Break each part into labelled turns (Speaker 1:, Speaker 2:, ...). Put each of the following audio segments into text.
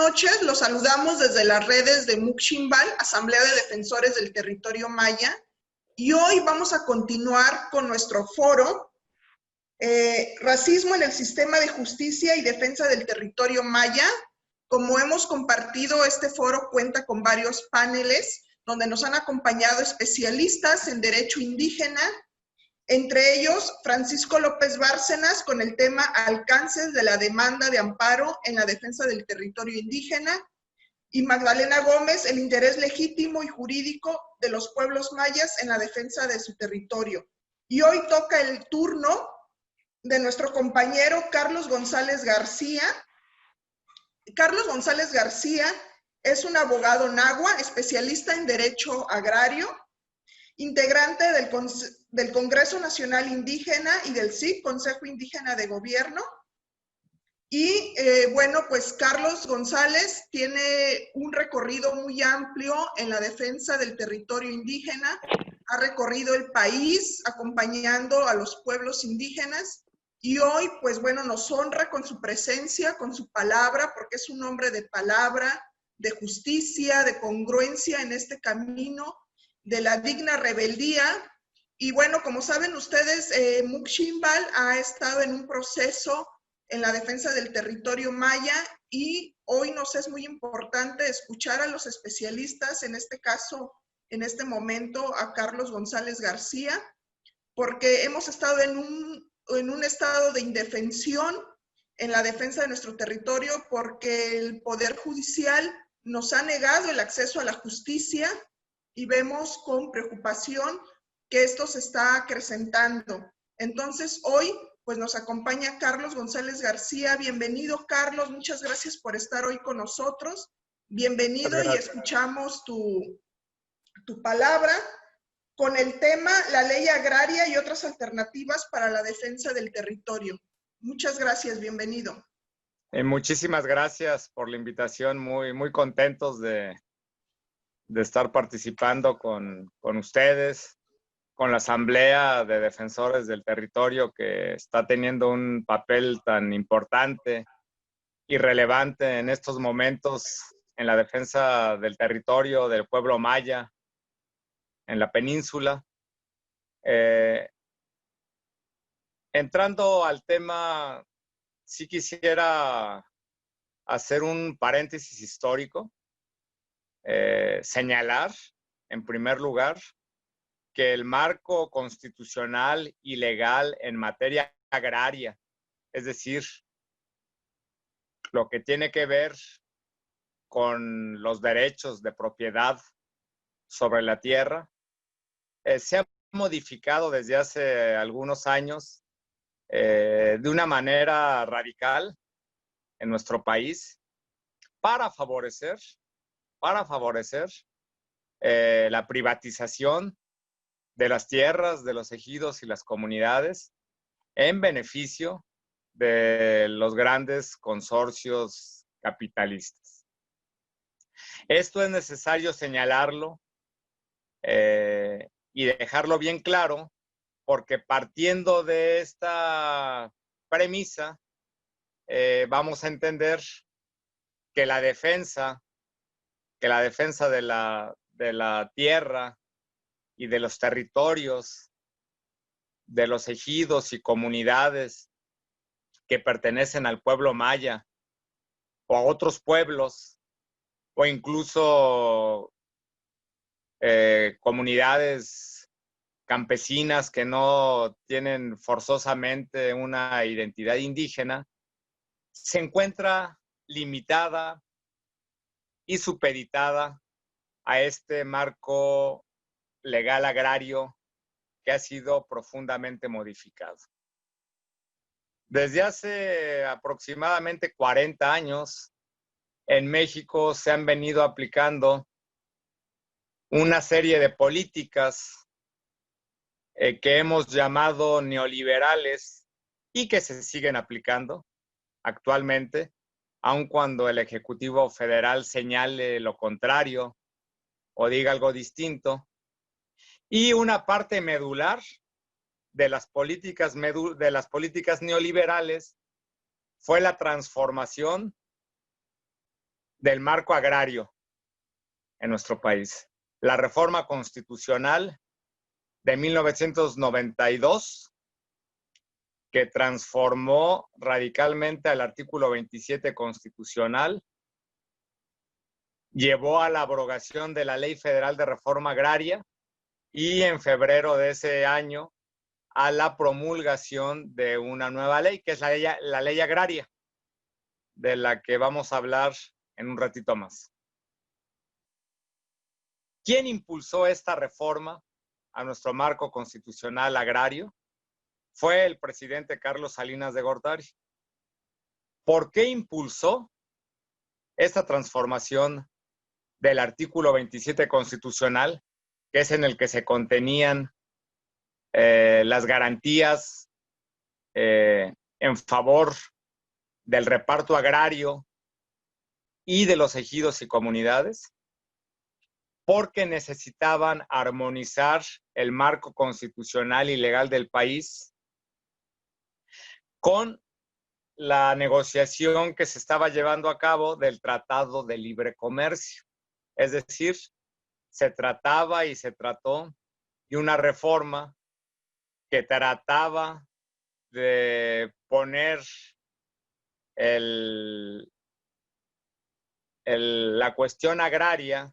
Speaker 1: noches, los saludamos desde las redes de Muximbal, Asamblea de Defensores del Territorio Maya, y hoy vamos a continuar con nuestro foro, Racismo en el Sistema de Justicia y Defensa del Territorio Maya. Como hemos compartido, este foro cuenta con varios paneles donde nos han acompañado especialistas en derecho indígena, entre ellos Francisco López Bárcenas con el tema Alcances de la demanda de amparo en la defensa del territorio indígena, y Magdalena Gómez, el interés legítimo y jurídico de los pueblos mayas en la defensa de su territorio. Y hoy toca el turno de nuestro compañero Carlos González García. Carlos González García es un abogado nahua, especialista en derecho agrario, integrante del Congreso Nacional Indígena y del CIG, Consejo Indígena de Gobierno. Y bueno, pues Carlos González tiene un recorrido muy amplio en la defensa del territorio indígena, ha recorrido el país acompañando a los pueblos indígenas y hoy, pues bueno, nos honra con su presencia, con su palabra, porque es un hombre de palabra, de justicia, de congruencia en este camino, de la digna rebeldía. Y bueno, como saben ustedes, Muximbal ha estado en un proceso en la defensa del territorio maya y hoy nos es muy importante escuchar a los especialistas, en este caso, en este momento, a Carlos González García, porque hemos estado en un estado de indefensión en la defensa de nuestro territorio porque el Poder Judicial nos ha negado el acceso a la justicia y vemos con preocupación que esto se está acrecentando. Entonces, hoy pues nos acompaña Carlos González García. Bienvenido, Carlos. Muchas gracias por estar hoy con nosotros. Bienvenido y escuchamos tu palabra con el tema La Ley Agraria y otras alternativas para la defensa del territorio. Muchas gracias. Bienvenido.
Speaker 2: Muchísimas gracias por la invitación. Muy contentos de estar participando con ustedes, con la Asamblea de Defensores del Territorio, que está teniendo un papel tan importante y relevante en estos momentos en la defensa del territorio del pueblo maya en la península. Entrando al tema, sí quisiera hacer un paréntesis histórico, señalar, en primer lugar, que el marco constitucional y legal en materia agraria, es decir, lo que tiene que ver con los derechos de propiedad sobre la tierra, se ha modificado desde hace algunos años de una manera radical en nuestro país para favorecer la privatización de las tierras, de los ejidos y las comunidades en beneficio de los grandes consorcios capitalistas. Esto es necesario señalarlo y dejarlo bien claro, porque partiendo de esta premisa, vamos a entender que la defensa de la tierra y de los territorios, de los ejidos y comunidades que pertenecen al pueblo maya o a otros pueblos, o incluso comunidades campesinas que no tienen forzosamente una identidad indígena, se encuentra limitada y supeditada a este marco legal agrario que ha sido profundamente modificado. Desde hace aproximadamente 40 años, en México se han venido aplicando una serie de políticas que hemos llamado neoliberales y que se siguen aplicando actualmente, aun cuando el Ejecutivo Federal señale lo contrario o diga algo distinto. Y una parte medular de las políticas neoliberales fue la transformación del marco agrario en nuestro país. La reforma constitucional de 1992, que transformó radicalmente al artículo 27 constitucional, llevó a la abrogación de la Ley Federal de Reforma Agraria y en febrero de ese año a la promulgación de una nueva ley, que es la ley agraria, de la que vamos a hablar en un ratito más. ¿Quién impulsó esta reforma a nuestro marco constitucional agrario? Fue el presidente Carlos Salinas de Gortari. ¿Por qué impulsó esta transformación del artículo 27 constitucional, que es en el que se contenían las garantías en favor del reparto agrario y de los ejidos y comunidades? Porque necesitaban armonizar el marco constitucional y legal del país con la negociación que se estaba llevando a cabo del Tratado de Libre Comercio. Es decir, se trataba y se trató de una reforma que trataba de poner la cuestión agraria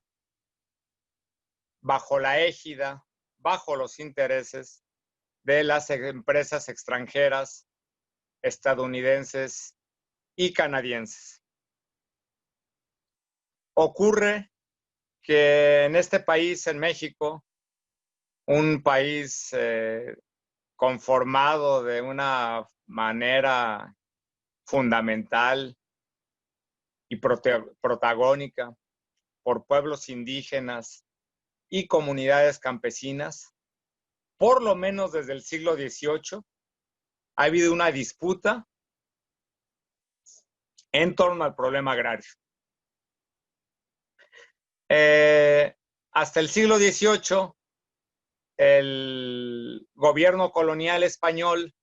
Speaker 2: bajo la égida, bajo los intereses de las empresas extranjeras, estadounidenses y canadienses. Ocurre que en este país, en México, un país conformado de una manera fundamental y protagónica por pueblos indígenas y comunidades campesinas, por lo menos desde el siglo XVIII, ha habido una disputa en torno al problema agrario. Hasta el siglo XVIII, el gobierno colonial español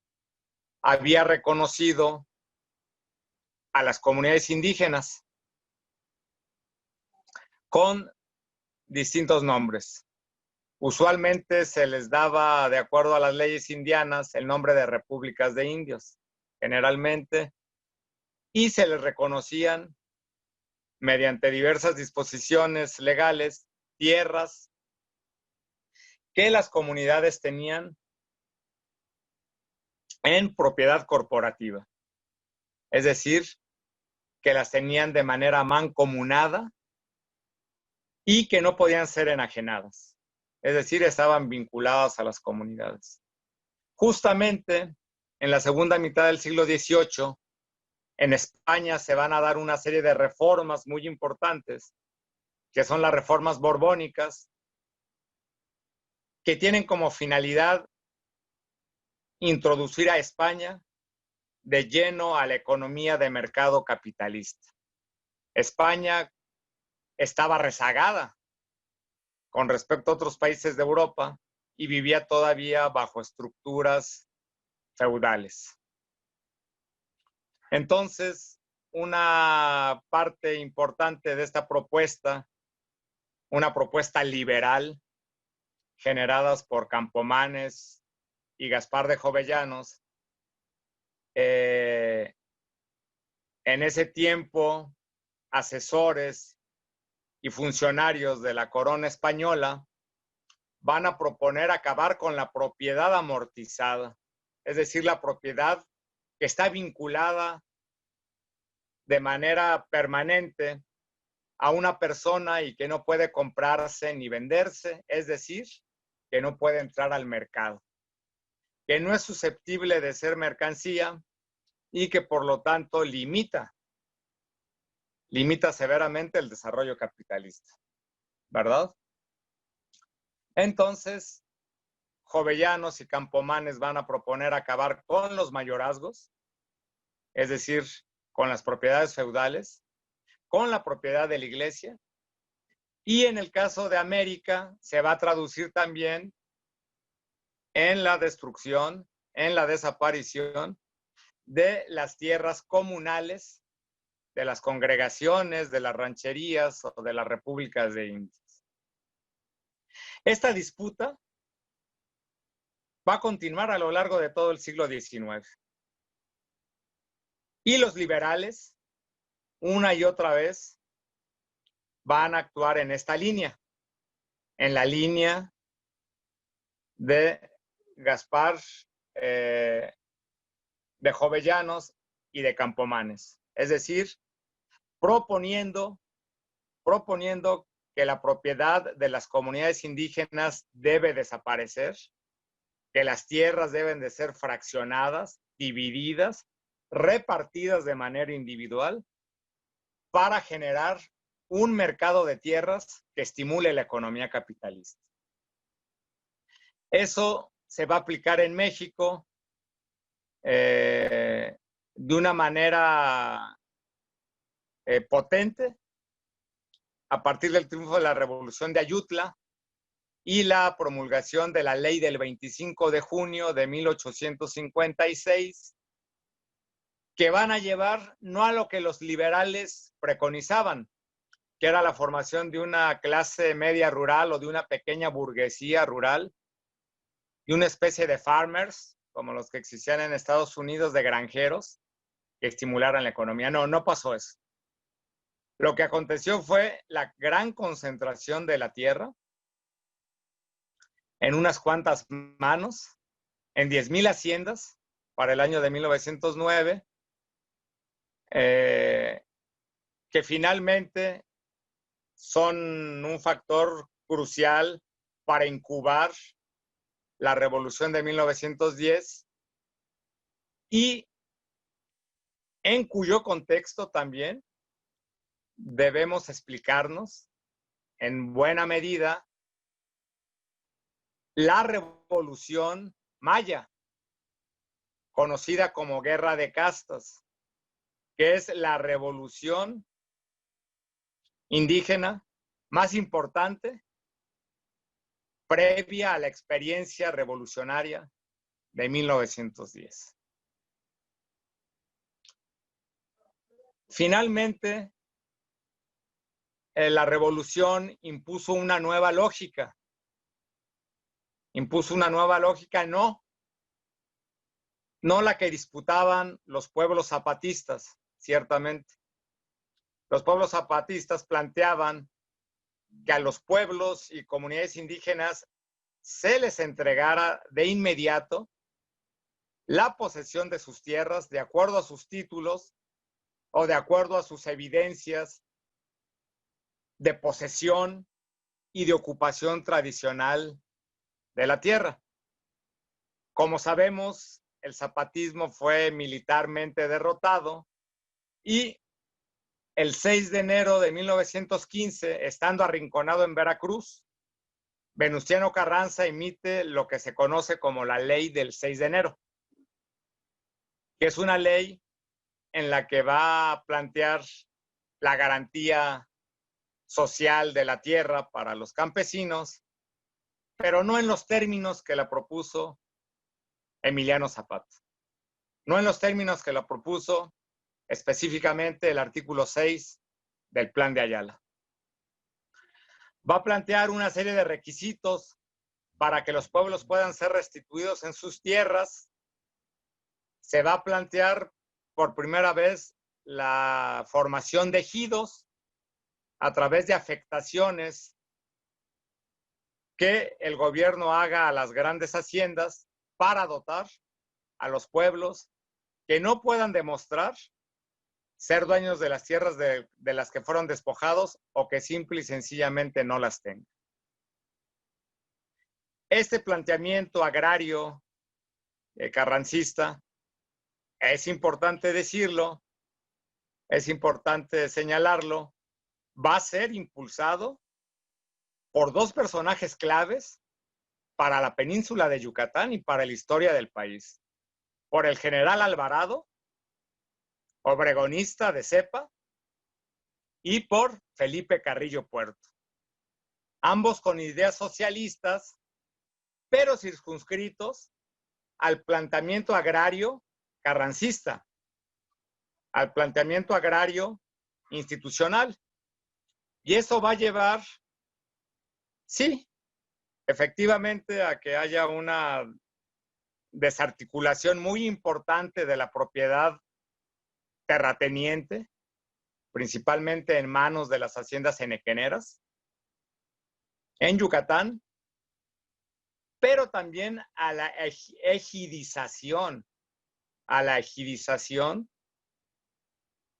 Speaker 2: había reconocido a las comunidades indígenas con distintos nombres. Usualmente se les daba, de acuerdo a las leyes indianas, el nombre de repúblicas de indios, generalmente, y se les reconocían mediante diversas disposiciones legales tierras que las comunidades tenían en propiedad corporativa. Es decir, que las tenían de manera mancomunada y que no podían ser enajenadas. Es decir, estaban vinculadas a las comunidades. Justamente en la segunda mitad del siglo XVIII, en España se van a dar una serie de reformas muy importantes, que son las reformas borbónicas, que tienen como finalidad introducir a España de lleno a la economía de mercado capitalista. España estaba rezagada con respecto a otros países de Europa y vivía todavía bajo estructuras feudales. Entonces, una parte importante de esta propuesta, una propuesta liberal, generadas por Campomanes y Gaspar de Jovellanos, en ese tiempo, asesores y funcionarios de la corona española van a proponer acabar con la propiedad amortizada, es decir, la propiedad que está vinculada de manera permanente a una persona y que no puede comprarse ni venderse, es decir, que no puede entrar al mercado, que no es susceptible de ser mercancía y que por lo tanto limita severamente el desarrollo capitalista, ¿verdad? Entonces, Jovellanos y Campomanes van a proponer acabar con los mayorazgos, es decir, con las propiedades feudales, con la propiedad de la iglesia, y en el caso de América se va a traducir también en la destrucción, en la desaparición de las tierras comunales de las congregaciones, de las rancherías o de las repúblicas de indios. Esta disputa va a continuar a lo largo de todo el siglo XIX. Y los liberales, una y otra vez, van a actuar en esta línea, en la línea de Gaspar de Jovellanos y de Campomanes. Es decir, proponiendo que la propiedad de las comunidades indígenas debe desaparecer, que las tierras deben de ser fraccionadas, divididas, repartidas de manera individual para generar un mercado de tierras que estimule la economía capitalista. Eso se va a aplicar en México de una manera potente a partir del triunfo de la Revolución de Ayutla y la promulgación de la ley del 25 de junio de 1856, que van a llevar no a lo que los liberales preconizaban, que era la formación de una clase media rural o de una pequeña burguesía rural, y una especie de farmers, como los que existían en Estados Unidos, de granjeros, que estimularan la economía. No, no pasó eso. Lo que aconteció fue la gran concentración de la tierra en unas cuantas manos, en 10,000 haciendas para el año de 1909, que finalmente son un factor crucial para incubar la revolución de 1910 y en cuyo contexto también debemos explicarnos en buena medida la revolución maya, conocida como Guerra de Castas, que es la revolución indígena más importante previa a la experiencia revolucionaria de 1910. Finalmente, la revolución impuso una nueva lógica. No la que disputaban los pueblos zapatistas, ciertamente. Los pueblos zapatistas planteaban que a los pueblos y comunidades indígenas se les entregara de inmediato la posesión de sus tierras de acuerdo a sus títulos o de acuerdo a sus evidencias de posesión y de ocupación tradicional de la tierra. Como sabemos, el zapatismo fue militarmente derrotado y el 6 de enero de 1915, estando arrinconado en Veracruz, Venustiano Carranza emite lo que se conoce como la ley del 6 de enero, que es una ley en la que va a plantear la garantía social de la tierra para los campesinos, pero no en los términos que la propuso Emiliano Zapata, no en los términos que la propuso específicamente el artículo 6 del Plan de Ayala. Va a plantear una serie de requisitos para que los pueblos puedan ser restituidos en sus tierras. Se va a plantear por primera vez la formación de ejidos a través de afectaciones que el gobierno haga a las grandes haciendas para dotar a los pueblos que no puedan demostrar ser dueños de las tierras de las que fueron despojados o que simple y sencillamente no las tengan. Este planteamiento agrario carrancista, es importante decirlo, es importante señalarlo, va a ser impulsado por dos personajes claves para la península de Yucatán y para la historia del país. Por el general Alvarado, obregonista de cepa, y por Felipe Carrillo Puerto. Ambos con ideas socialistas, pero circunscritos al planteamiento agrario carrancista, al planteamiento agrario institucional. Y eso va a llevar, sí, efectivamente, a que haya una desarticulación muy importante de la propiedad terrateniente, principalmente en manos de las haciendas henequeneras, en Yucatán, pero también a la ejidización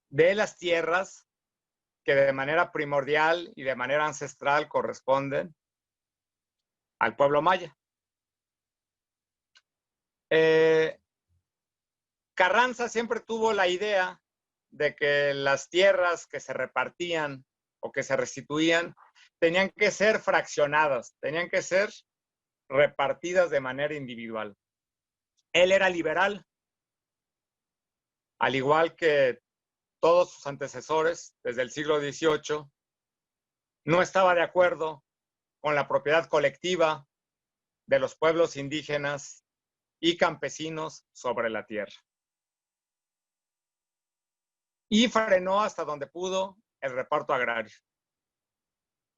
Speaker 2: de las tierras que de manera primordial y de manera ancestral corresponden al pueblo maya. Carranza siempre tuvo la idea de que las tierras que se repartían o que se restituían tenían que ser fraccionadas, tenían que ser repartidas de manera individual. Él era liberal, al igual que todos sus antecesores desde el siglo XVIII, no estaba de acuerdo con la propiedad colectiva de los pueblos indígenas y campesinos sobre la tierra. Y frenó hasta donde pudo el reparto agrario.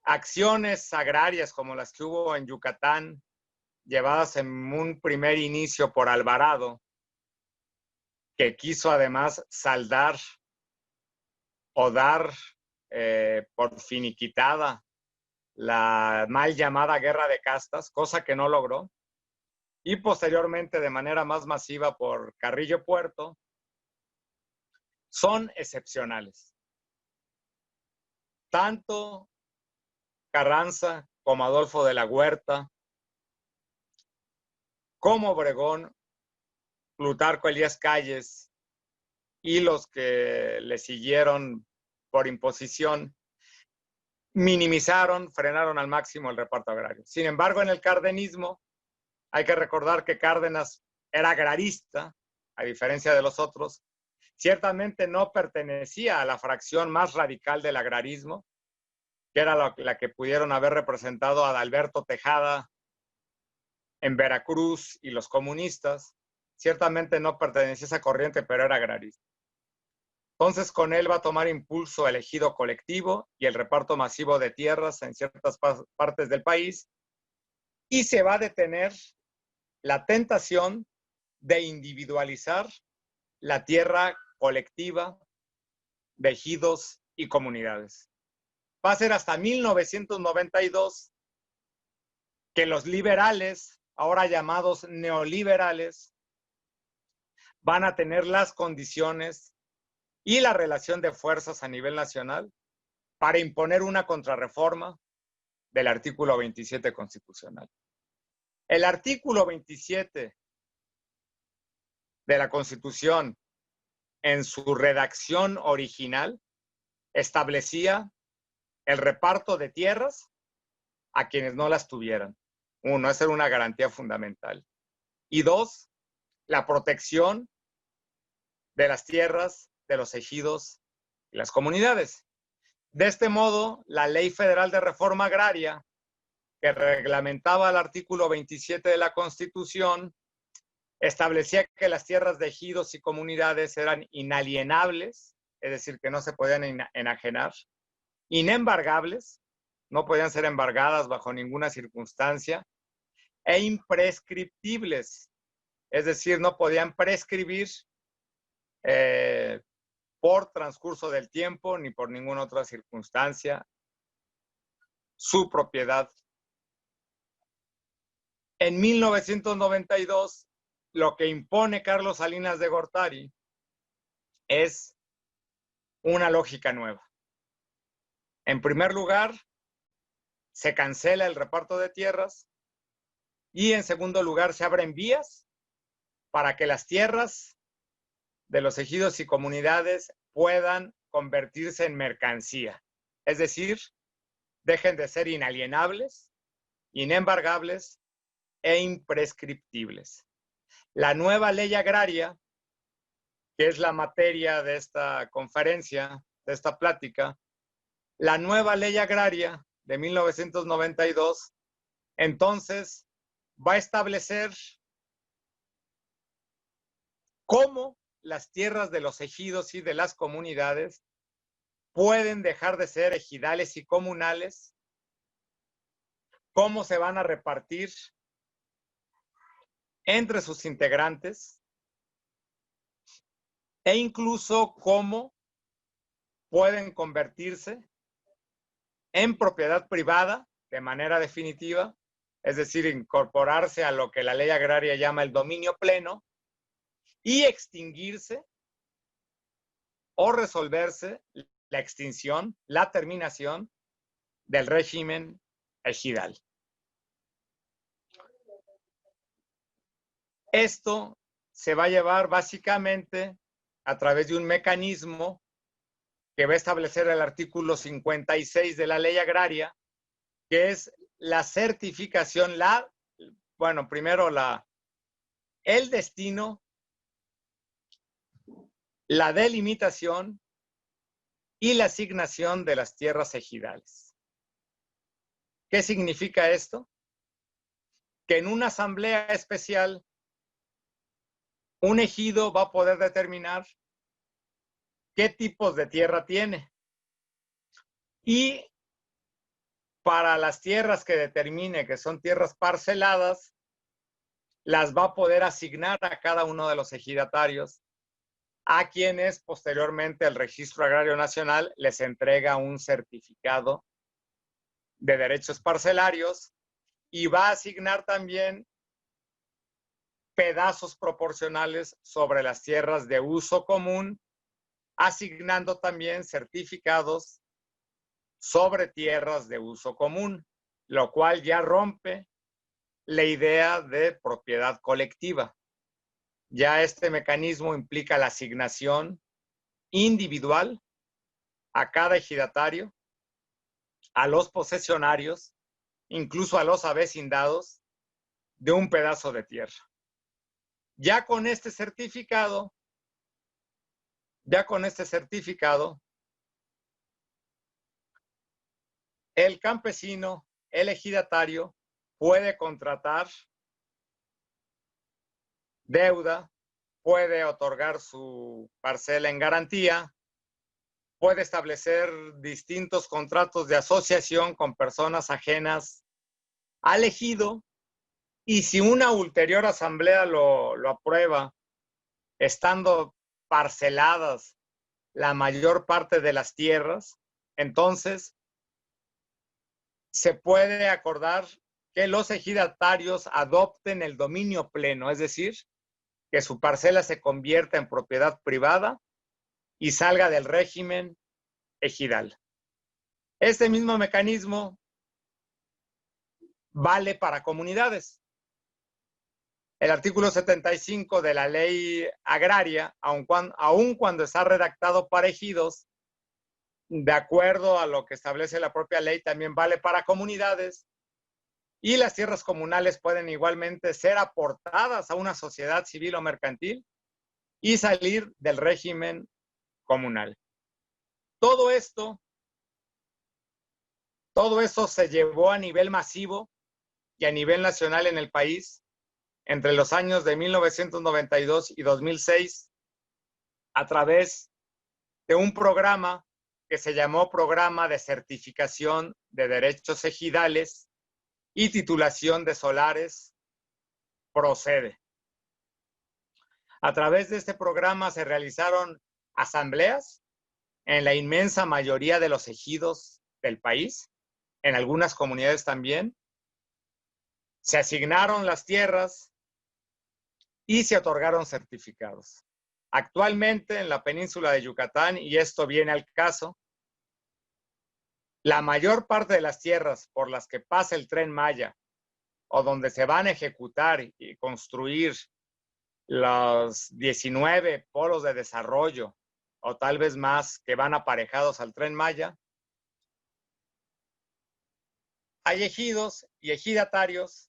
Speaker 2: Acciones agrarias como las que hubo en Yucatán, llevadas en un primer inicio por Alvarado, que quiso además saldar o dar por finiquitada la mal llamada guerra de castas, cosa que no logró, y posteriormente de manera más masiva por Carrillo Puerto, son excepcionales. Tanto Carranza como Adolfo de la Huerta, como Obregón, Plutarco Elías Calles y los que le siguieron por imposición, minimizaron, frenaron al máximo el reparto agrario. Sin embargo, en el cardenismo, hay que recordar que Cárdenas era agrarista, a diferencia de los otros. Ciertamente no pertenecía a la fracción más radical del agrarismo, que era la que pudieron haber representado a Adalberto Tejada en Veracruz y los comunistas. Ciertamente no pertenecía a esa corriente, pero era agrarista. Entonces, con él va a tomar impulso el ejido colectivo y el reparto masivo de tierras en ciertas partes del país, y se va a detener la tentación de individualizar la tierra colectiva de ejidos y comunidades. Va a ser hasta 1992 que los liberales, ahora llamados neoliberales, van a tener las condiciones y la relación de fuerzas a nivel nacional para imponer una contrarreforma del artículo 27 constitucional. El artículo 27 de la Constitución, en su redacción original, establecía el reparto de tierras a quienes no las tuvieran. Uno, esa era una garantía fundamental. Y dos, la protección de las tierras, de los ejidos y las comunidades. De este modo, la Ley Federal de Reforma Agraria, que reglamentaba el artículo 27 de la Constitución, establecía que las tierras de ejidos y comunidades eran inalienables, es decir, que no se podían enajenar, inembargables, no podían ser embargadas bajo ninguna circunstancia, e imprescriptibles, es decir, no podían prescribir por transcurso del tiempo ni por ninguna otra circunstancia su propiedad. En 1992, lo que impone Carlos Salinas de Gortari es una lógica nueva. En primer lugar, se cancela el reparto de tierras y en segundo lugar se abren vías para que las tierras de los ejidos y comunidades puedan convertirse en mercancía. Es decir, dejen de ser inalienables, inembargables e imprescriptibles. La nueva ley agraria, que es la materia de esta conferencia, de esta plática, la nueva ley agraria de 1992, entonces va a establecer cómo las tierras de los ejidos y de las comunidades pueden dejar de ser ejidales y comunales, cómo se van a repartir entre sus integrantes e incluso cómo pueden convertirse en propiedad privada de manera definitiva, es decir, incorporarse a lo que la ley agraria llama el dominio pleno y extinguirse o resolverse la extinción, la terminación del régimen ejidal. Esto se va a llevar básicamente a través de un mecanismo que va a establecer el artículo 56 de la ley agraria, que es la certificación, primero el destino, la delimitación y la asignación de las tierras ejidales. ¿Qué significa esto? Que en una asamblea especial, un ejido va a poder determinar qué tipos de tierra tiene. Y para las tierras que determine que son tierras parceladas, las va a poder asignar a cada uno de los ejidatarios, a quienes posteriormente el Registro Agrario Nacional les entrega un certificado de derechos parcelarios y va a asignar también pedazos proporcionales sobre las tierras de uso común, asignando también certificados sobre tierras de uso común, lo cual ya rompe la idea de propiedad colectiva. Ya este mecanismo implica la asignación individual a cada ejidatario, a los posesionarios, incluso a los avecindados, de un pedazo de tierra. Ya con este certificado, el campesino, el ejidatario, puede contratar deuda, puede otorgar su parcela en garantía, puede establecer distintos contratos de asociación con personas ajenas al ejido, y si una ulterior asamblea lo aprueba, estando parceladas la mayor parte de las tierras, entonces se puede acordar que los ejidatarios adopten el dominio pleno, es decir, que su parcela se convierta en propiedad privada y salga del régimen ejidal. Este mismo mecanismo vale para comunidades. El artículo 75 de la ley agraria, aun cuando está redactado para ejidos, de acuerdo a lo que establece la propia ley, también vale para comunidades, y las tierras comunales pueden igualmente ser aportadas a una sociedad civil o mercantil y salir del régimen comunal. Todo esto se llevó a nivel masivo y a nivel nacional en el país entre los años de 1992 y 2006 a través de un programa que se llamó Programa de Certificación de Derechos Ejidales y Titulación de Solares, PROCEDE. A través de este programa se realizaron asambleas en la inmensa mayoría de los ejidos del país, en algunas comunidades también. Se asignaron las tierras y se otorgaron certificados. Actualmente en la península de Yucatán, y esto viene al caso, la mayor parte de las tierras por las que pasa el Tren Maya o donde se van a ejecutar y construir los 19 polos de desarrollo o tal vez más que van aparejados al Tren Maya, hay ejidos y ejidatarios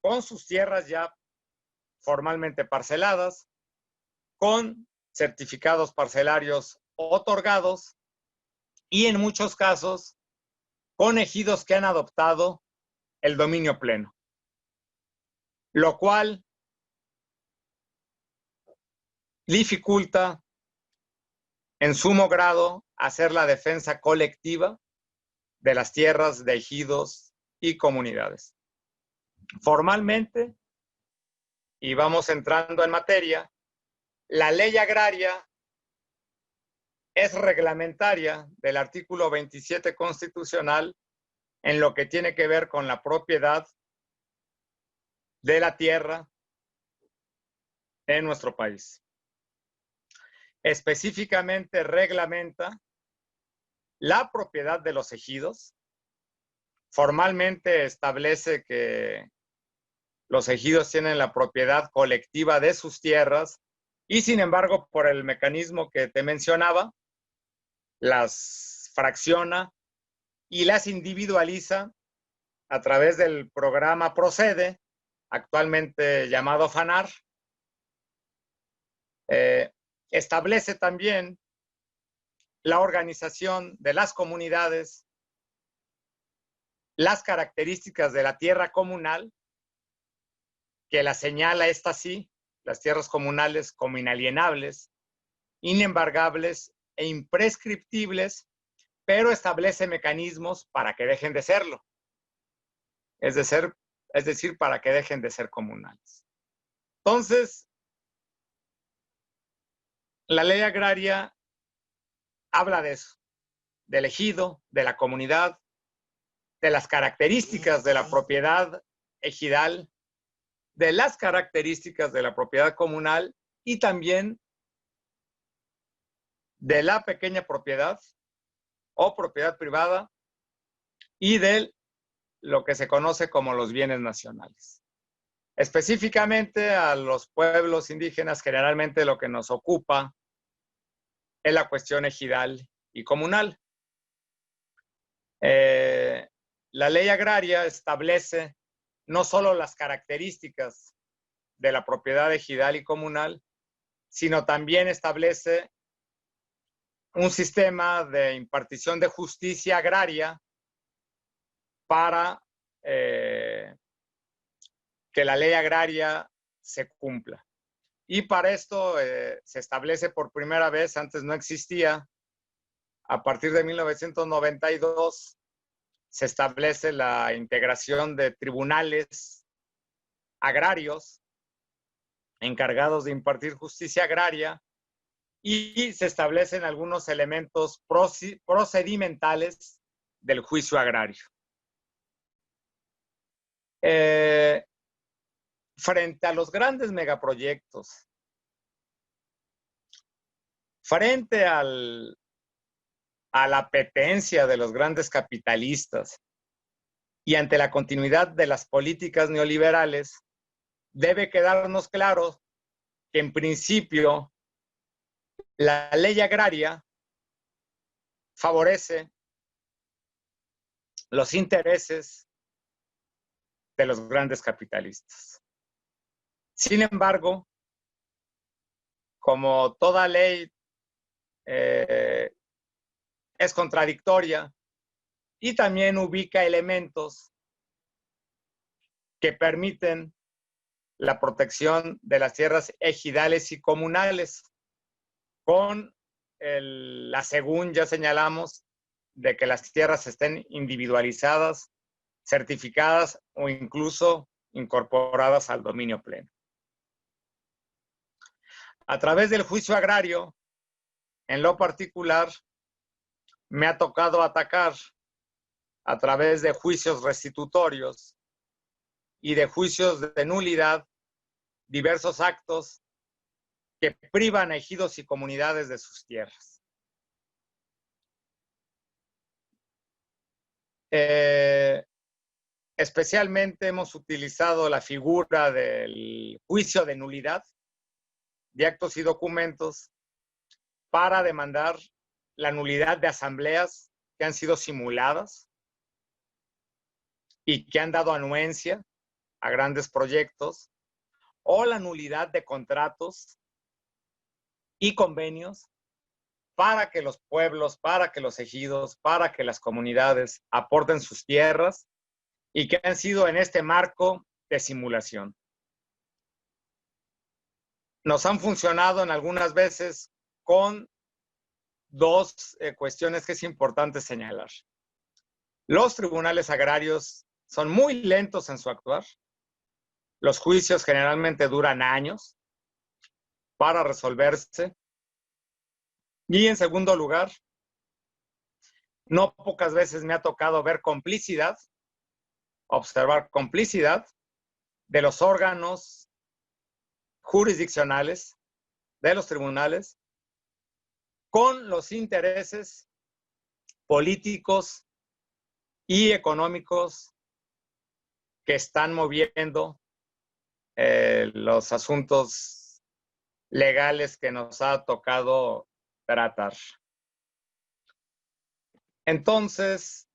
Speaker 2: con sus tierras ya formalmente parceladas, con certificados parcelarios otorgados y en muchos casos con ejidos que han adoptado el dominio pleno, lo cual dificulta en sumo grado hacer la defensa colectiva de las tierras de ejidos y comunidades. Formalmente, y vamos entrando en materia, la ley agraria es reglamentaria del artículo 27 constitucional en lo que tiene que ver con la propiedad de la tierra en nuestro país. Específicamente reglamenta la propiedad de los ejidos. Formalmente establece que los ejidos tienen la propiedad colectiva de sus tierras y, sin embargo, por el mecanismo que te mencionaba, las fracciona y las individualiza a través del programa Procede, actualmente llamado FANAR. Establece también la organización de las comunidades, las características de la tierra comunal, que la señala esta sí, las tierras comunales como inalienables, inembargables e imprescriptibles, pero establece mecanismos para que dejen de serlo. Es decir, para que dejen de ser comunales. Entonces, la ley agraria habla de eso, del ejido, de la comunidad, de las características de la propiedad ejidal, de las características de la propiedad comunal y también de la pequeña propiedad o propiedad privada y de lo que se conoce como los bienes nacionales. Específicamente a los pueblos indígenas, generalmente lo que nos ocupa es la cuestión ejidal y comunal. La ley agraria establece no solo las características de la propiedad ejidal y comunal, sino también establece un sistema de impartición de justicia agraria para que la ley agraria se cumpla. Y para esto se establece por primera vez, antes no existía, a partir de 1992, se establece la integración de tribunales agrarios encargados de impartir justicia agraria y se establecen algunos elementos procedimentales del juicio agrario. Frente a los grandes megaproyectos, frente a la apetencia de los grandes capitalistas y ante la continuidad de las políticas neoliberales, debe quedarnos claro que en principio la ley agraria favorece los intereses de los grandes capitalistas. Sin embargo, como toda ley es contradictoria y también ubica elementos que permiten la protección de las tierras ejidales y comunales, con la según ya señalamos, de que las tierras estén individualizadas, certificadas o incluso incorporadas al dominio pleno. A través del juicio agrario, en lo particular, me ha tocado atacar a través de juicios restitutorios y de juicios de nulidad diversos actos que privan a ejidos y comunidades de sus tierras. Especialmente hemos utilizado la figura del juicio de nulidad de actos y documentos para demandar la nulidad de asambleas que han sido simuladas y que han dado anuencia a grandes proyectos, o la nulidad de contratos y convenios para que los pueblos, para que los ejidos, para que las comunidades aporten sus tierras y que han sido en este marco de simulación. Nos han funcionado en algunas veces con dos cuestiones que es importante señalar. Los tribunales agrarios son muy lentos en su actuar. Los juicios generalmente duran años para resolverse. Y en segundo lugar, no pocas veces me ha tocado ver complicidad, observar complicidad de los órganos jurisdiccionales, de los tribunales, con los intereses políticos y económicos que están moviendo los asuntos legales que nos ha tocado tratar. Entonces,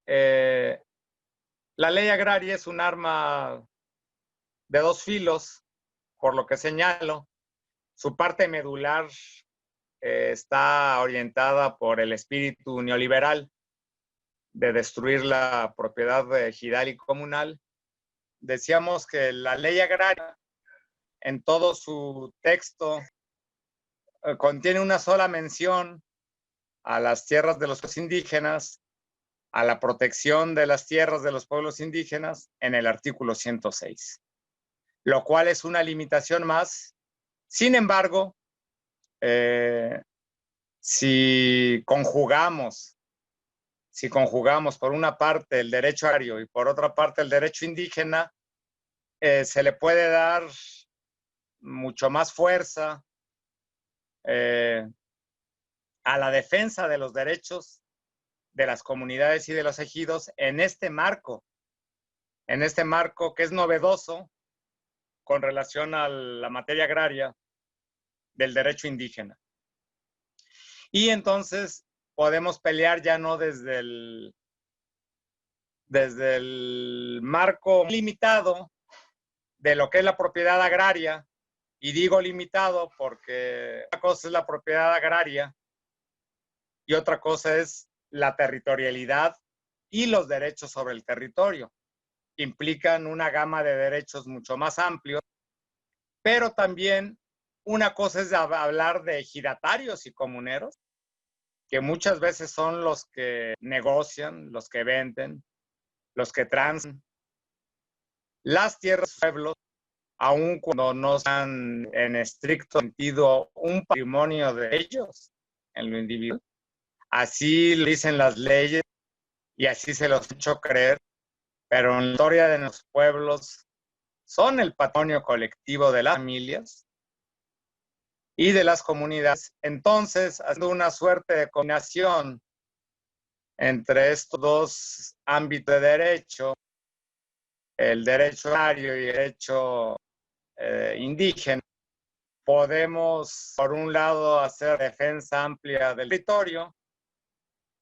Speaker 2: la ley agraria es un arma de dos filos, por lo que señalo. Su parte medular está orientada por el espíritu neoliberal de destruir la propiedad ejidal y comunal. Decíamos que la ley agraria, en todo su texto, contiene una sola mención a las tierras de los pueblos indígenas, a la protección de las tierras de los pueblos indígenas en el artículo 106, lo cual es una limitación más. Sin embargo, si conjugamos por una parte el derecho agrario y por otra parte el derecho indígena, se le puede dar mucho más fuerza a la defensa de los derechos de las comunidades y de los ejidos en este marco que es novedoso con relación a la materia agraria del derecho indígena. Y entonces podemos pelear ya no desde el marco limitado de lo que es la propiedad agraria, y digo limitado porque una cosa es la propiedad agraria y otra cosa es la territorialidad y los derechos sobre el territorio. Implican una gama de derechos mucho más amplios, pero también una cosa es hablar de ejidatarios y comuneros, que muchas veces son los que negocian, los que venden, los que transan las tierras de pueblos, aun cuando no sean en estricto sentido un patrimonio de ellos en lo individual. Así lo dicen las leyes y así se los he hecho creer, pero en la historia de nuestros pueblos son el patrimonio colectivo de las familias y de las comunidades. Entonces, haciendo una suerte de combinación entre estos dos ámbitos de derecho, el derecho agrario y el derecho indígena, podemos, por un lado, hacer defensa amplia del territorio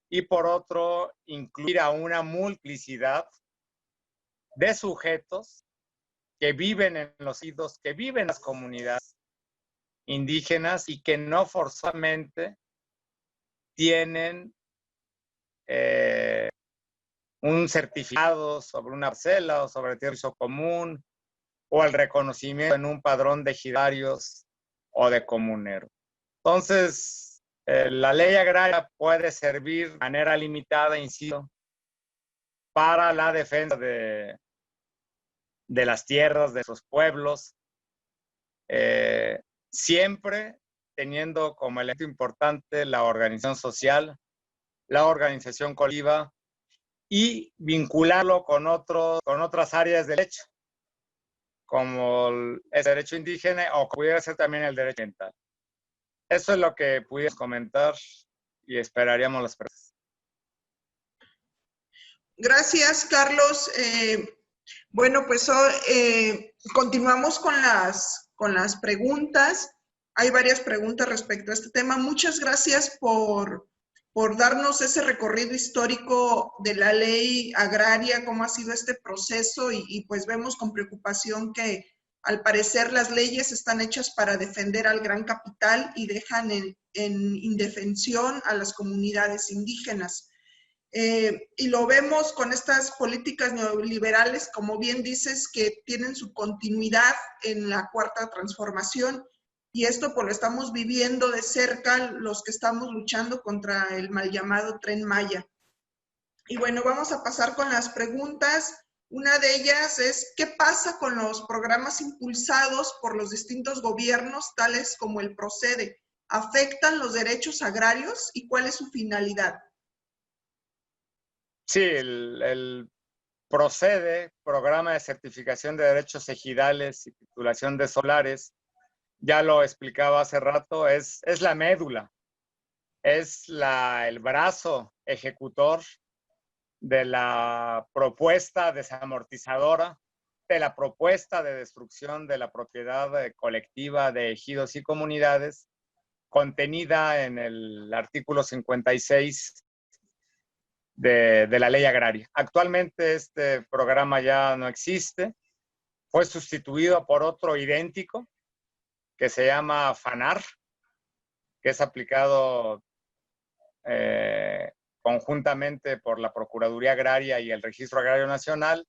Speaker 2: y, por otro, incluir a una multiplicidad de sujetos que viven en los ejidos, que viven en las comunidades indígenas y que no forzosamente tienen un certificado sobre una parcela o sobre tierra de uso común o el reconocimiento en un padrón de ejidarios o de comuneros. Entonces, la ley agraria puede servir de manera limitada, insisto, para la defensa de las tierras de sus pueblos, siempre teniendo como elemento importante la organización social, la organización colectiva y vincularlo con otras áreas del derecho, como el derecho indígena o pudiera ser también el derecho ambiental. Eso es lo que pudiéramos comentar y esperaríamos las preguntas.
Speaker 1: Gracias, Carlos. Bueno, pues continuamos con las preguntas. Hay varias preguntas respecto a este tema. Muchas gracias por darnos ese recorrido histórico de la ley agraria, cómo ha sido este proceso y pues vemos con preocupación que al parecer las leyes están hechas para defender al gran capital y dejan en indefensión a las comunidades indígenas. Y lo vemos con estas políticas neoliberales, como bien dices, que tienen su continuidad en la Cuarta Transformación y esto pues lo estamos viviendo de cerca los que estamos luchando contra el mal llamado Tren Maya. Y bueno, vamos a pasar con las preguntas. Una de ellas es, ¿qué pasa con los programas impulsados por los distintos gobiernos, tales como el PROCEDE? ¿Afectan los derechos agrarios y cuál es su finalidad?
Speaker 2: Sí, el PROCEDE, Programa de Certificación de Derechos Ejidales y Titulación de Solares, ya lo explicaba hace rato, es la médula, es el brazo ejecutor de la propuesta desamortizadora, de la propuesta de destrucción de la propiedad colectiva de ejidos y comunidades, contenida en el artículo 56 de la ley agraria. Actualmente este programa ya no existe, fue sustituido por otro idéntico que se llama FANAR, que es aplicado conjuntamente por la Procuraduría Agraria y el Registro Agrario Nacional,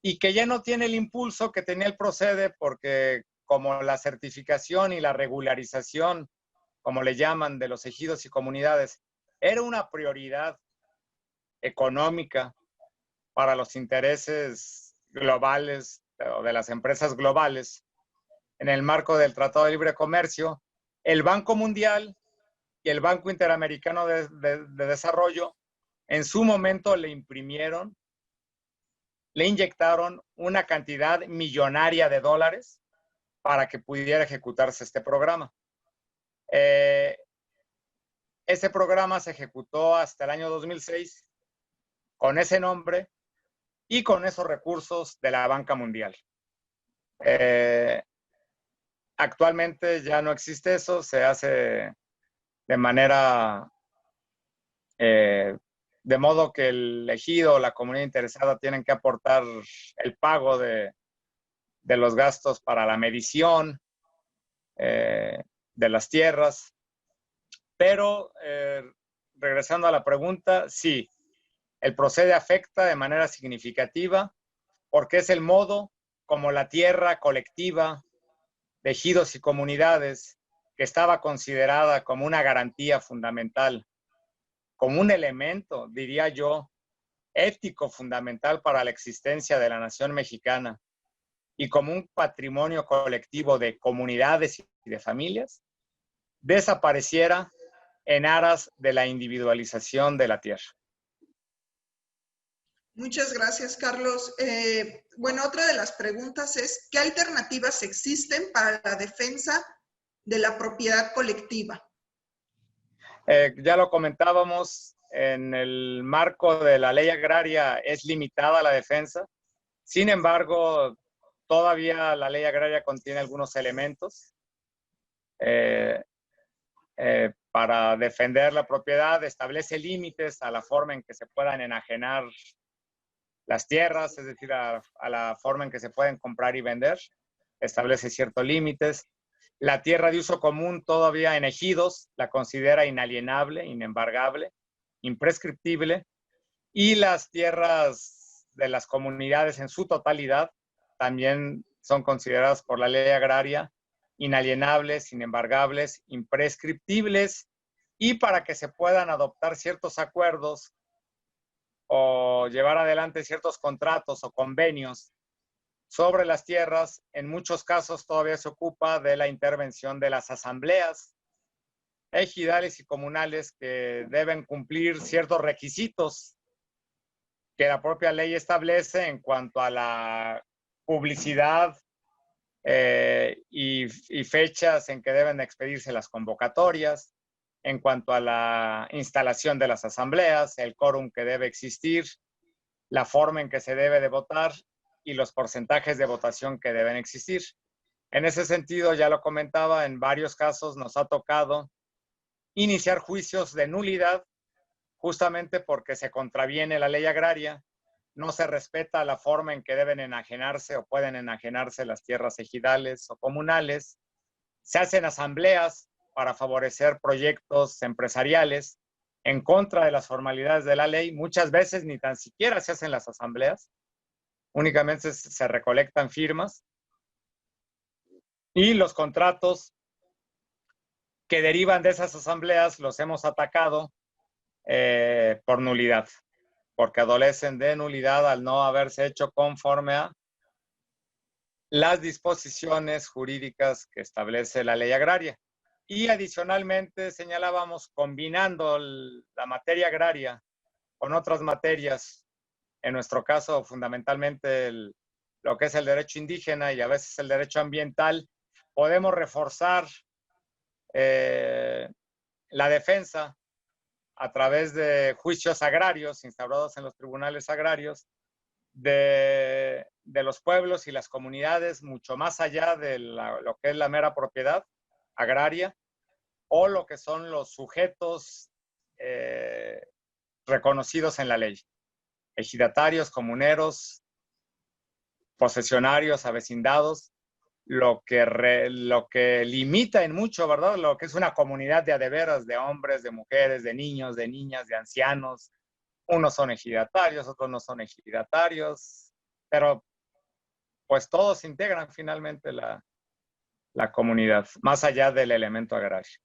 Speaker 2: y que ya no tiene el impulso que tenía el PROCEDE, porque como la certificación y la regularización, como le llaman, de los ejidos y comunidades, era una prioridad económica para los intereses globales o de las empresas globales en el marco del Tratado de Libre Comercio, el Banco Mundial y el Banco Interamericano de Desarrollo en su momento le inyectaron una cantidad millonaria de dólares para que pudiera ejecutarse este programa. Ese programa se ejecutó hasta el año 2006 con ese nombre y con esos recursos de la banca mundial. Actualmente ya no existe eso, se hace de manera, de modo que el ejido o la comunidad interesada tienen que aportar el pago de los gastos para la medición de las tierras. Pero regresando a la pregunta, sí, el PROCEDE afecta de manera significativa porque es el modo como la tierra colectiva de ejidos y comunidades, que estaba considerada como una garantía fundamental, como un elemento, diría yo, ético fundamental para la existencia de la nación mexicana y como un patrimonio colectivo de comunidades y de familias, desapareciera en aras de la individualización de la tierra.
Speaker 1: Muchas gracias, Carlos. Bueno, otra de las preguntas es, ¿qué alternativas existen para la defensa de la propiedad colectiva?
Speaker 2: Ya lo comentábamos, en el marco de la ley agraria es limitada la defensa. Sin embargo, todavía la ley agraria contiene algunos elementos para defender la propiedad, establece límites a la forma en que se puedan enajenar las tierras, es decir, a la forma en que se pueden comprar y vender, establece ciertos límites. La tierra de uso común todavía en ejidos la considera inalienable, inembargable, imprescriptible, y las tierras de las comunidades en su totalidad también son consideradas por la ley agraria inalienables, inembargables, imprescriptibles, y para que se puedan adoptar ciertos acuerdos o llevar adelante ciertos contratos o convenios sobre las tierras, en muchos casos todavía se ocupa de la intervención de las asambleas ejidales y comunales, que deben cumplir ciertos requisitos que la propia ley establece en cuanto a la publicidad y fechas en que deben expedirse las convocatorias, en cuanto a la instalación de las asambleas, el quórum que debe existir, la forma en que se debe de votar y los porcentajes de votación que deben existir. En ese sentido, ya lo comentaba, en varios casos nos ha tocado iniciar juicios de nulidad justamente porque se contraviene la ley agraria, no se respeta la forma en que deben enajenarse o pueden enajenarse las tierras ejidales o comunales, se hacen asambleas para favorecer proyectos empresariales en contra de las formalidades de la ley. Muchas veces ni tan siquiera se hacen las asambleas, únicamente se recolectan firmas, y los contratos que derivan de esas asambleas los hemos atacado por nulidad, porque adolecen de nulidad al no haberse hecho conforme a las disposiciones jurídicas que establece la ley agraria. Y adicionalmente señalábamos, combinando la materia agraria con otras materias, en nuestro caso fundamentalmente lo que es el derecho indígena y a veces el derecho ambiental, podemos reforzar la defensa a través de juicios agrarios instaurados en los tribunales agrarios de los pueblos y las comunidades, mucho más allá de lo que es la mera propiedad agraria o lo que son los sujetos reconocidos en la ley: ejidatarios, comuneros, posesionarios, avecindados, lo que limita en mucho, ¿verdad? Lo que es una comunidad de adeveras, de hombres, de mujeres, de niños, de niñas, de ancianos. Unos son ejidatarios, otros no son ejidatarios, pero pues todos integran finalmente la comunidad, más allá del elemento agrario.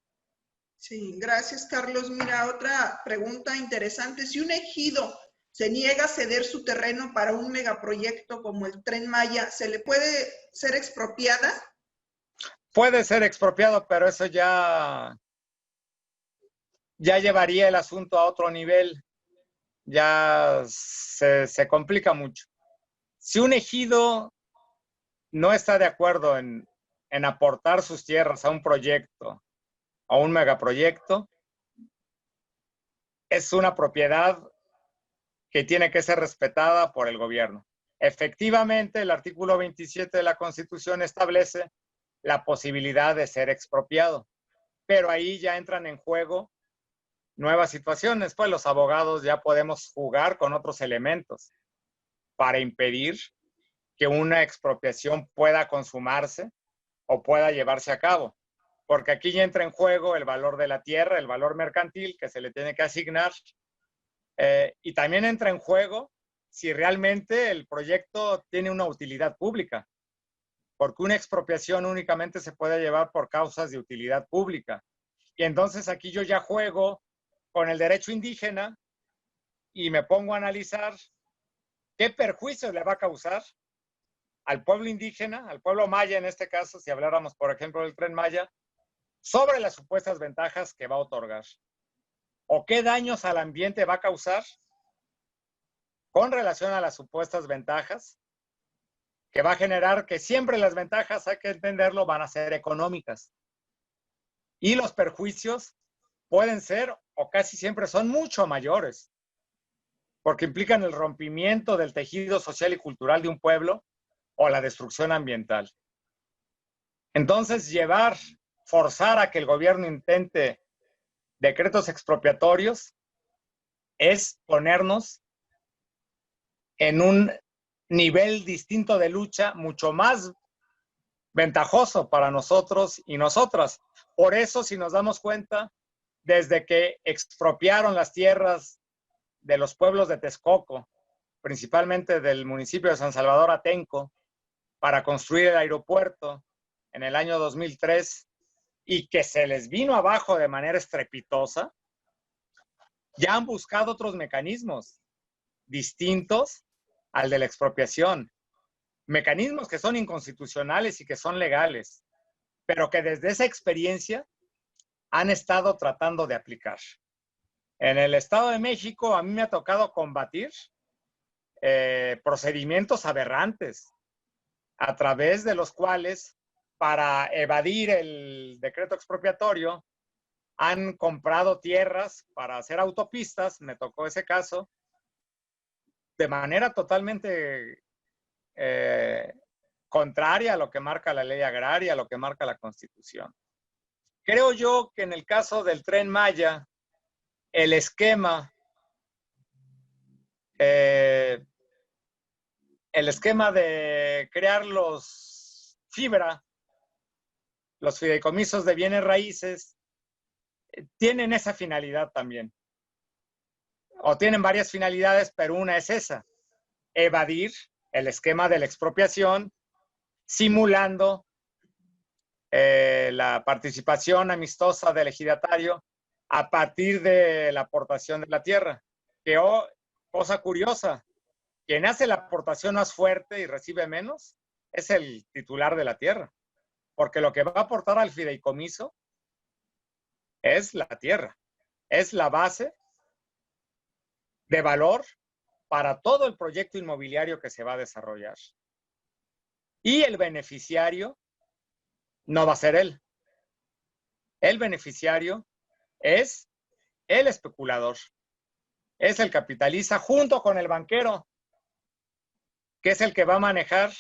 Speaker 1: Sí, gracias, Carlos. Mira, otra pregunta interesante. Si un ejido se niega a ceder su terreno para un megaproyecto como el Tren Maya, ¿se le puede ser expropiada?
Speaker 2: Puede ser expropiado, pero eso ya llevaría el asunto a otro nivel. Ya se complica mucho. Si un ejido no está de acuerdo en aportar sus tierras a un proyecto, a un megaproyecto, es una propiedad que tiene que ser respetada por el gobierno. Efectivamente, el artículo 27 de la Constitución establece la posibilidad de ser expropiado, pero ahí ya entran en juego nuevas situaciones, pues los abogados ya podemos jugar con otros elementos para impedir que una expropiación pueda consumarse o pueda llevarse a cabo. Porque aquí ya entra en juego el valor de la tierra, el valor mercantil que se le tiene que asignar, y también entra en juego si realmente el proyecto tiene una utilidad pública, porque una expropiación únicamente se puede llevar por causas de utilidad pública. Y entonces aquí yo ya juego con el derecho indígena y me pongo a analizar qué perjuicio le va a causar al pueblo indígena, al pueblo maya en este caso, si habláramos, por ejemplo, del Tren Maya, sobre las supuestas ventajas que va a otorgar. O qué daños al ambiente va a causar con relación a las supuestas ventajas, que va a generar que siempre las ventajas, hay que entenderlo, van a ser económicas. Y los perjuicios pueden ser, o casi siempre son mucho mayores, porque implican el rompimiento del tejido social y cultural de un pueblo o la destrucción ambiental. Entonces, forzar a que el gobierno intente decretos expropiatorios es ponernos en un nivel distinto de lucha, mucho más ventajoso para nosotros y nosotras. Por eso, si nos damos cuenta, desde que expropiaron las tierras de los pueblos de Texcoco, principalmente del municipio de San Salvador Atenco, para construir el aeropuerto en el año 2003, y que se les vino abajo de manera estrepitosa, ya han buscado otros mecanismos distintos al de la expropiación. Mecanismos que son inconstitucionales y que son legales, pero que desde esa experiencia han estado tratando de aplicar. En el Estado de México a mí me ha tocado combatir procedimientos aberrantes a través de los cuales, para evadir el decreto expropiatorio, han comprado tierras para hacer autopistas, me tocó ese caso, de manera totalmente contraria a lo que marca la ley agraria, a lo que marca la Constitución. Creo yo que en el caso del Tren Maya, el esquema de crear los fideicomisos de bienes raíces, tienen esa finalidad también. O tienen varias finalidades, pero una es esa: evadir el esquema de la expropiación, simulando la participación amistosa del ejidatario a partir de la aportación de la tierra. Que, cosa curiosa, quien hace la aportación más fuerte y recibe menos es el titular de la tierra, porque lo que va a aportar al fideicomiso es la tierra, es la base de valor para todo el proyecto inmobiliario que se va a desarrollar. Y el beneficiario no va a ser él. El beneficiario es el especulador, es el capitalista junto con el banquero, que es el que va a manejar,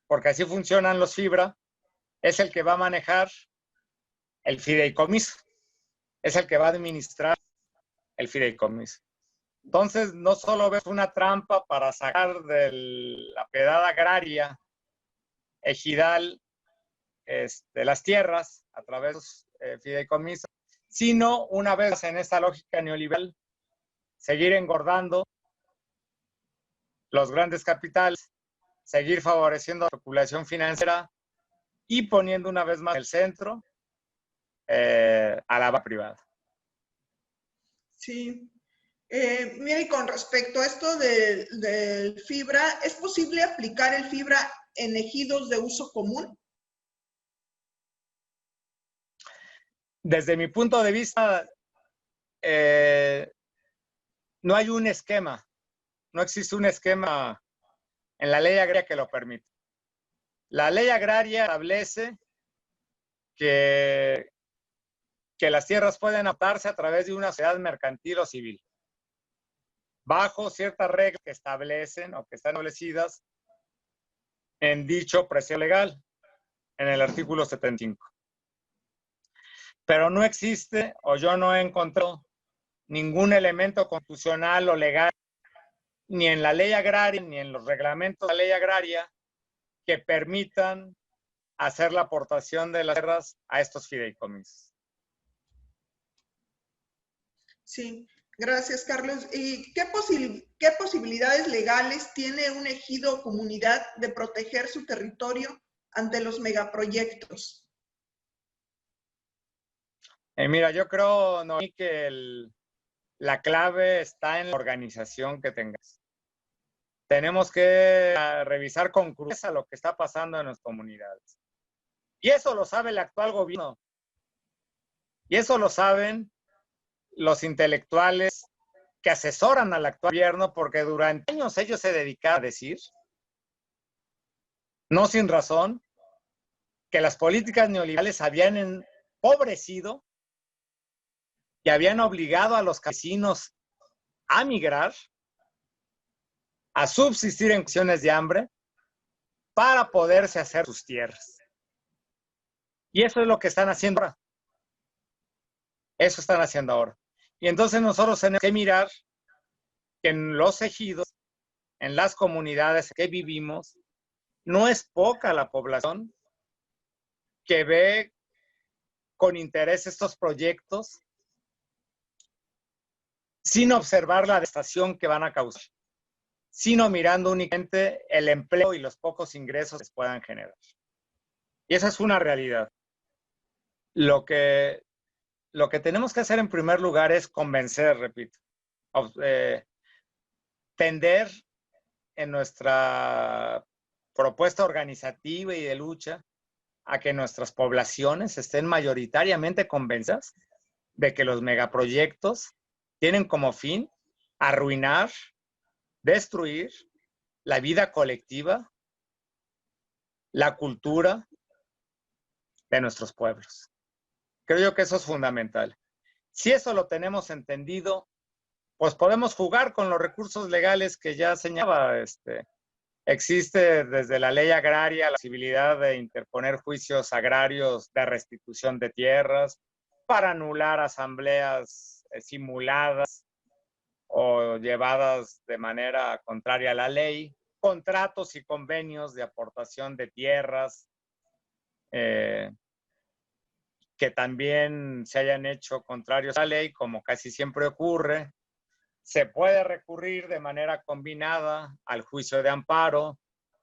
Speaker 2: porque así funcionan los fibra, es el que va a manejar el fideicomiso, es el que va a administrar el fideicomiso. Entonces, no solo ves una trampa para sacar de la piedad agraria ejidal las tierras a través de fideicomiso, sino una vez en esta lógica neoliberal, seguir engordando los grandes capitales, seguir favoreciendo la especulación financiera y poniendo una vez más el centro a la banca privada.
Speaker 1: Sí. Mira, y con respecto a esto del fibra, ¿es posible aplicar el fibra en ejidos de uso común?
Speaker 2: Desde mi punto de vista, no hay un esquema, no existe un esquema en la ley agraria que lo permita. La ley agraria establece que las tierras pueden adaptarse a través de una sociedad mercantil o civil, bajo ciertas reglas que establecen o que están establecidas en dicho precio legal, en el artículo 75. Pero no existe, o yo no he encontrado, ningún elemento constitucional o legal, ni en la ley agraria, ni en los reglamentos de la ley agraria, que permitan hacer la aportación de las tierras a estos fideicomisos.
Speaker 1: Sí, gracias, Carlos. ¿Y qué posibilidades legales tiene un ejido o comunidad de proteger su territorio ante los megaproyectos?
Speaker 2: Mira, yo creo, Noemí, que la clave está en la organización que tengas. Tenemos que revisar con crudeza lo que está pasando en las comunidades. Y eso lo sabe el actual gobierno. Y eso lo saben los intelectuales que asesoran al actual gobierno, porque durante años ellos se dedicaron a decir, no sin razón, que las políticas neoliberales habían empobrecido y habían obligado a los campesinos a migrar, a subsistir en condiciones de hambre para poderse hacer sus tierras. Y eso es lo que están haciendo ahora. Eso están haciendo ahora. Y entonces nosotros tenemos que mirar que en los ejidos, en las comunidades que vivimos, no es poca la población que ve con interés estos proyectos sin observar la devastación que van a causar, sino mirando únicamente el empleo y los pocos ingresos que puedan generar. Y esa es una realidad. Lo que tenemos que hacer en primer lugar es convencer, repito, tender en nuestra propuesta organizativa y de lucha a que nuestras poblaciones estén mayoritariamente convencidas de que los megaproyectos tienen como fin arruinar, destruir la vida colectiva, la cultura de nuestros pueblos. Creo yo que eso es fundamental. Si eso lo tenemos entendido, pues podemos jugar con los recursos legales que ya señalaba. Existe desde la ley agraria la posibilidad de interponer juicios agrarios de restitución de tierras para anular asambleas simuladas o llevadas de manera contraria a la ley, contratos y convenios de aportación de tierras que también se hayan hecho contrarios a la ley, como casi siempre ocurre. Se puede recurrir de manera combinada al juicio de amparo,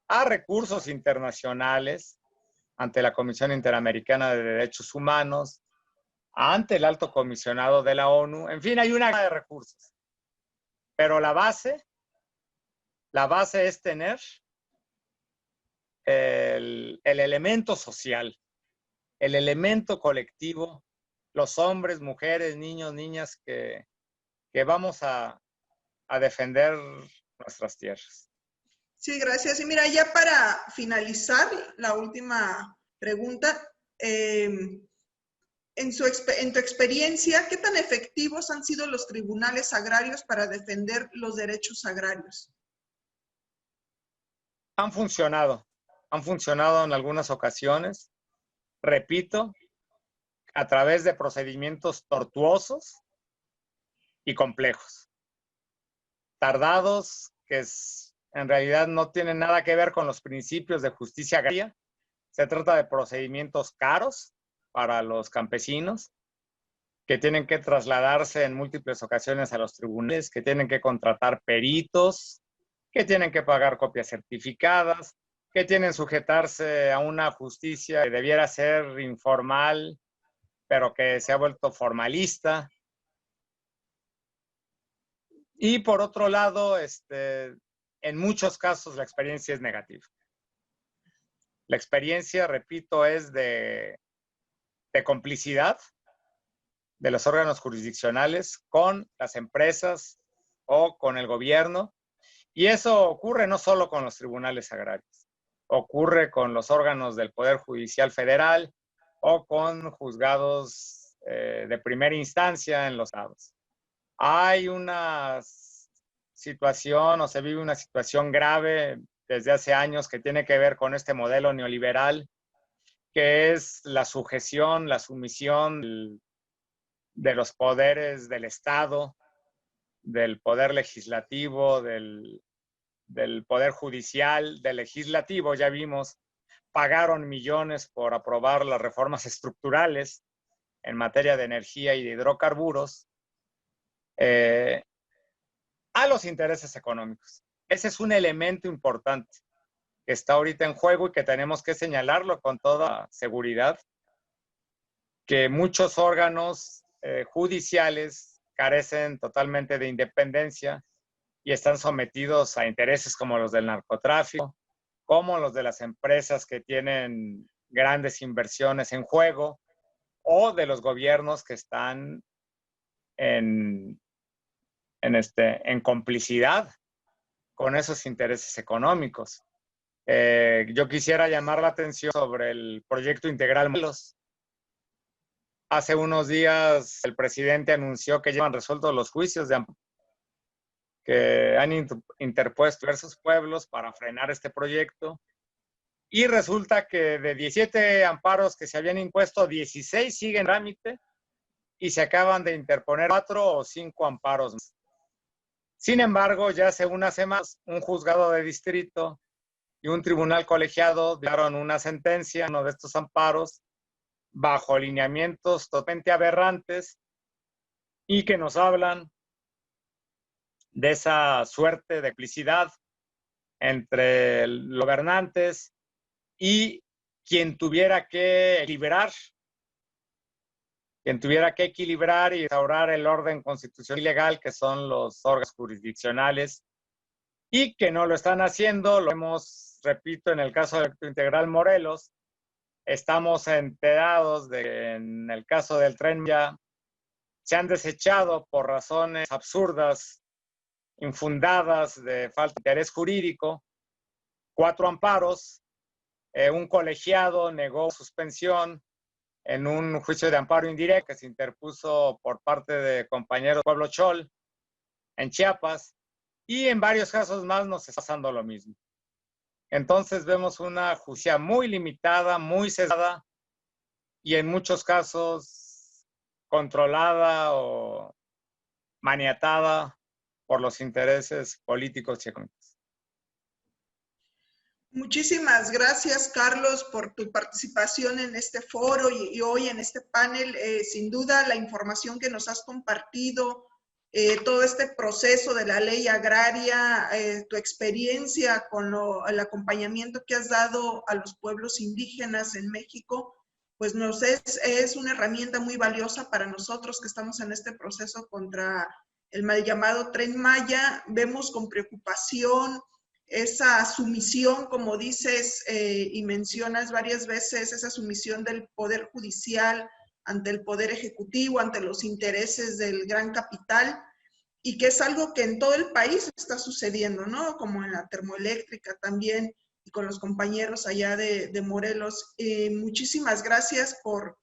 Speaker 2: a recursos internacionales ante la Comisión Interamericana de Derechos Humanos, ante el Alto Comisionado de la ONU. En fin, hay una gama de recursos. Pero la base es tener el elemento social, el elemento colectivo, los hombres, mujeres, niños, niñas que vamos a defender nuestras tierras.
Speaker 1: Sí, gracias. Y mira, ya para finalizar, la última pregunta. En tu experiencia, ¿qué tan efectivos han sido los tribunales agrarios para defender los derechos agrarios?
Speaker 2: Han funcionado en algunas ocasiones, repito, a través de procedimientos tortuosos y complejos, tardados, que en realidad no tienen nada que ver con los principios de justicia agraria. Se trata de procedimientos caros para los campesinos, que tienen que trasladarse en múltiples ocasiones a los tribunales, que tienen que contratar peritos, que tienen que pagar copias certificadas, que tienen que sujetarse a una justicia que debiera ser informal, pero que se ha vuelto formalista. Y por otro lado, en muchos casos la experiencia es negativa. La experiencia, repito, es de complicidad de los órganos jurisdiccionales con las empresas o con el gobierno. Y eso ocurre no solo con los tribunales agrarios, ocurre con los órganos del Poder Judicial Federal o con juzgados de primera instancia en los estados. Hay una situación o se vive una situación grave desde hace años que tiene que ver con este modelo neoliberal, que es la sujeción, la sumisión de los poderes del Estado, del poder legislativo, del poder judicial, del legislativo. Ya vimos, pagaron millones por aprobar las reformas estructurales en materia de energía y de hidrocarburos a los intereses económicos. Ese es un elemento importante que está ahorita en juego y que tenemos que señalarlo con toda seguridad, que muchos órganos judiciales carecen totalmente de independencia y están sometidos a intereses como los del narcotráfico, como los de las empresas que tienen grandes inversiones en juego, o de los gobiernos que están en complicidad con esos intereses económicos. Yo quisiera llamar la atención sobre el proyecto integral Morelos. Hace unos días el presidente anunció que ya han resuelto los juicios de amparo que han interpuesto diversos pueblos para frenar este proyecto. Y resulta que de 17 amparos que se habían impuesto, 16 siguen en trámite y se acaban de interponer 4 o 5 amparos más. Sin embargo, ya hace unas semanas, un juzgado de distrito y un tribunal colegiado dieron una sentencia en uno de estos amparos bajo lineamientos totalmente aberrantes y que nos hablan de esa suerte de complicidad entre los gobernantes y quien tuviera que equilibrar y restaurar el orden constitucional y legal, que son los órganos jurisdiccionales, y que no lo están haciendo. Lo vemos, repito, en el caso del integral Morelos. Estamos enterados de que en el caso del Tren ya se han desechado por razones absurdas, infundadas, de falta de interés jurídico, 4 amparos. Un colegiado negó suspensión en un juicio de amparo indirecto que se interpuso por parte de compañeros de Pueblo Chol en Chiapas, y en varios casos más nos está pasando lo mismo. Entonces vemos una justicia muy limitada, muy sesgada y en muchos casos controlada o maniatada por los intereses políticos y económicos.
Speaker 1: Muchísimas gracias, Carlos, por tu participación en este foro y hoy en este panel. Sin duda, la información que nos has compartido todo este proceso de la ley agraria, tu experiencia con el acompañamiento que has dado a los pueblos indígenas en México, pues nos es una herramienta muy valiosa para nosotros que estamos en este proceso contra el mal llamado Tren Maya. Vemos con preocupación esa sumisión, como dices y mencionas varias veces, esa sumisión del Poder Judicial ante el Poder Ejecutivo, ante los intereses del gran capital, y que es algo que en todo el país está sucediendo, ¿no? Como en la termoeléctrica también, y con los compañeros allá de Morelos. Muchísimas gracias por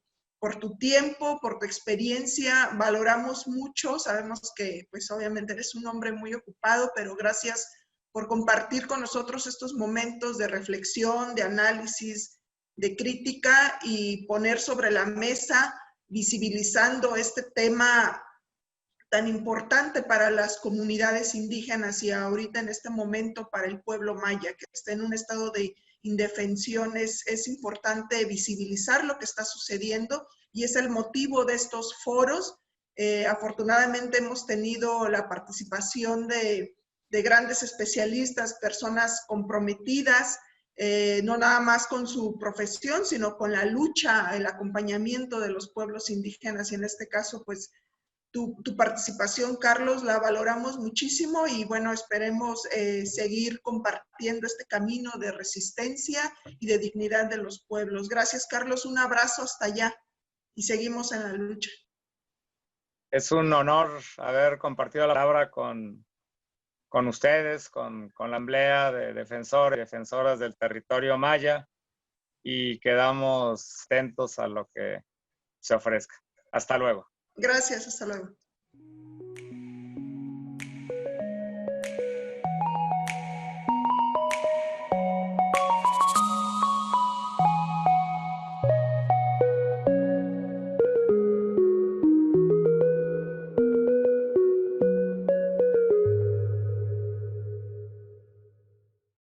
Speaker 1: tu tiempo, por tu experiencia. Valoramos mucho, sabemos que pues obviamente eres un hombre muy ocupado, pero gracias por compartir con nosotros estos momentos de reflexión, de análisis, de crítica y poner sobre la mesa, visibilizando este tema tan importante para las comunidades indígenas y ahorita en este momento para el pueblo maya, que está en un estado de indefensión. Es importante visibilizar lo que está sucediendo y es el motivo de estos foros. Afortunadamente hemos tenido la participación de grandes especialistas, personas comprometidas, no nada más con su profesión, sino con la lucha, el acompañamiento de los pueblos indígenas, y en este caso, pues, tu participación, Carlos, la valoramos muchísimo y bueno, esperemos seguir compartiendo este camino de resistencia y de dignidad de los pueblos. Gracias, Carlos, un abrazo hasta allá y seguimos en la lucha.
Speaker 2: Es un honor haber compartido la palabra con ustedes, con la Asamblea de Defensores y Defensoras del Territorio Maya, y quedamos atentos a lo que se ofrezca. Hasta luego.
Speaker 1: Gracias, hasta luego.